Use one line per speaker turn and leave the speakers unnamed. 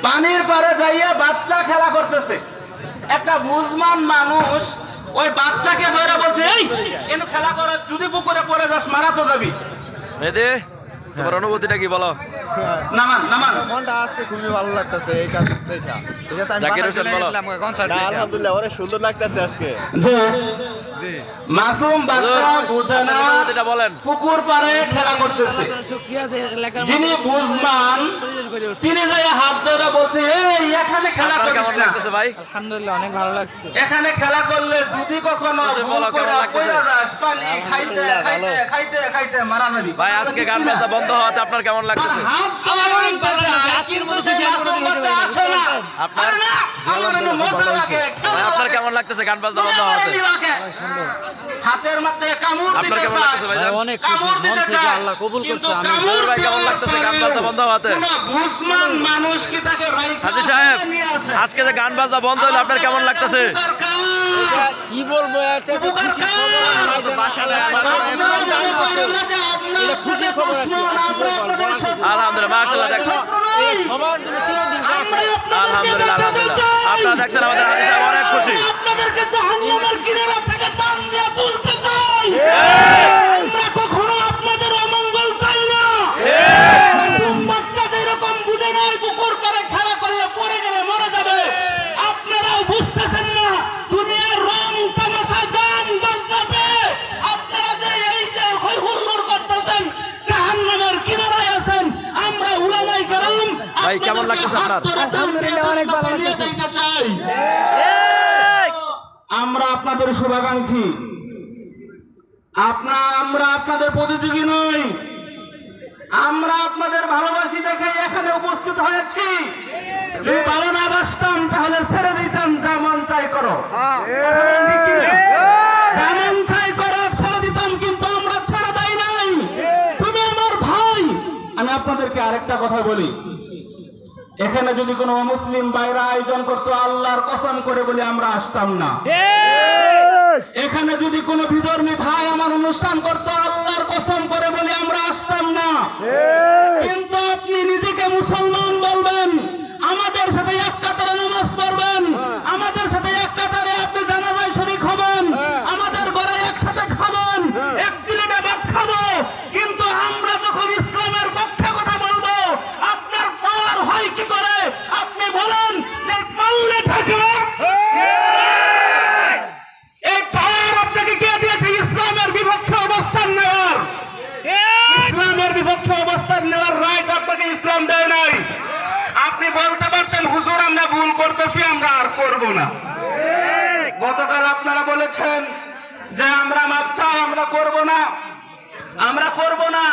পানির পারে যাইয়া বাচ্চা খেলা করতেছে, একটা বুঝমান মানুষ ওই বাচ্চাকে ধরে বলছে, এই এনু খেলা করে, যদি পুকুরে পড়ে যাস মারা তো যাবি।
মেয়েদে তোমার অনুভূতিটা কি বলো?
নামান নামান।
মনটা আজকে খুবই ভালো লাগতেছে এই কাজ দেখা। ঠিক আছে, আমি
জাকির হোসেন বলো।
কনসার্ট আলহামদুলিল্লাহ অনেক সুন্দর লাগতেছে আজকে।
যে
জি
মাসুম বাচ্চা বুঝে না,
অনুভূতিটা বলেন।
পুকুর পাড়ে খেলা করতেছে, যিনি বুঝমান তিনি যাই হাত ধরে বলছে, এই এখানে খেলা
আপনার
করিস
কেমন
না,
লাগতেছে ভাই?
আলহামদুলিল্লাহ অনেক ভালো লাগছে।
এখানে খেলা করলে যদি কখনো
বসে
ভুল
বলো, কেমন
করে
লাগতেছে?
পড়ে যাস, পানি খাইতে খাইতে খাইতে খাইতে মারা যাবি।
ভাই আজকে গান বাজনা বন্ধ হওয়াতে আপনার কেমন লাগতেছে?
আমার অনেক ভালো লাগছে। আজকের মতো খুশি আর কোনো দিন হতে পারে না।
আপনার ভাই আপনার কেমন লাগতেছে গান বাজনা বন্ধ হওয়াতে?
হাতের মধ্যে কামড়
আপনার
দিতে
কেমন
চায়,
লাগতেছে ভাই?
অনেক খুশি,
কামড়
মন
দিতে
থেকে
চায়,
আল্লাহ কবুল
কিন্তু
করছে। আমি
কামড়
ভাই কেমন
দেওয়ার
লাগতেছে গান
পরেও
বাজনা বন্ধ হওয়াতে?
কোনো বুঝমান মানুষ কি তাকে রাইখা
হাজী সাহেব
নিয়ে আসে?
আজকে যে গান বাজনা বন্ধ হলো আপনার কেমন লাগতেছে?
এটা কি বলবো, একটা তো খুশির খবর আমাদের বাসায় এটা খুশির খবর আছে।
আলহামদুলিল্লাহ মাশাআল্লাহ দেখো
সবার জন্য চিরদিন
আলহামদুলিল্লাহ আলহামদুলিল্লাহ আপনারা দেখছেন আমাদের হাজী সাহেব অনেক খুশি।
আপনাদেরকে জাহান্নামের কিনারা থেকে টান দিয়ে তুলতে চাই। আমরা কখনো আপনাদের অমঙ্গল চাই না। মাসুম বাচ্চা যেরকম বুঝে নাই পুকুর পাড়ে খেলা করলে পড়ে গেলে মরে যাবে, আপনারাও বুঝতেছেন না দুনিয়ার রং তামাশা গান বাজনাতে আপনারা যে এই যে হই হুল্লোড় করতেছেন, জাহান্নামের কিনারায় আছেন। আমরা উলামায়ে কেরাম
ভাই, কেমন লাগতেছে আপনার?
আলহামদুলিল্লাহ অনেক ভালো লাগতেছে। আমরা আপনাদের শুভাকাঙ্ক্ষী, আমরা আপনাদের প্রতিযোগী নই, আমরা আপনাদের ভালোবাসি দেখে এখানে উপস্থিত হয়েছি। যদি ভালো না বাসতাম তাহলে ছেড়ে দিতাম, যা মন চাই করো, ঠিক কি না? যা মন চাই করো ছেড়ে দিতাম, কিন্তু আমরা ছেড়ে দেই নাই। তুমি আমার ভাই। আমি আপনাদেরকে আরেকটা কথা বলি, এখানে যদি কোনো মুসলিম ভাইরা আয়োজন করতো, আল্লাহর কসম করে বলে আমরা আসতাম না। এখানে যদি কোনো বিধর্মী ভাই আমার অনুষ্ঠান করতো, আল্লাহর কসম করে বলে আমরা আসতাম না। কিন্তু আপনি নিজেকে মুসলমান বলবেন, আমাদের সাথে এক কাতারে নামাজ পড়বেন, আমাদের সাথে এক কাতারে আপনি জানাজায় শরীক হবেন, আমাদের ঘরে একসাথে খাবেন, এক প্লেটে ভাত খাবো, কিন্তু আমরা যখন ইসলামের পক্ষে কথা বলবো আপনার পাওয়ার হয় কি করে? আপনি বলেন যে পাল্লে থাকে, এই পাওয়ার আপনাকে কে দিয়েছে ইসলামের বিপক্ষে অবস্থান নেওয়ার? ইসলামের বিপক্ষে অবস্থান নেওয়ার রাইট আপনাকে ইসলাম দেয় নাই। আপনি বলতে পারতেন, হুজুর আমরা ভুল করতেছি, আমরা আর করব না। গতকাল আপনারা বলেছেন যে আমরা মাপ চাই, আমরা করব না, আমরা করব না।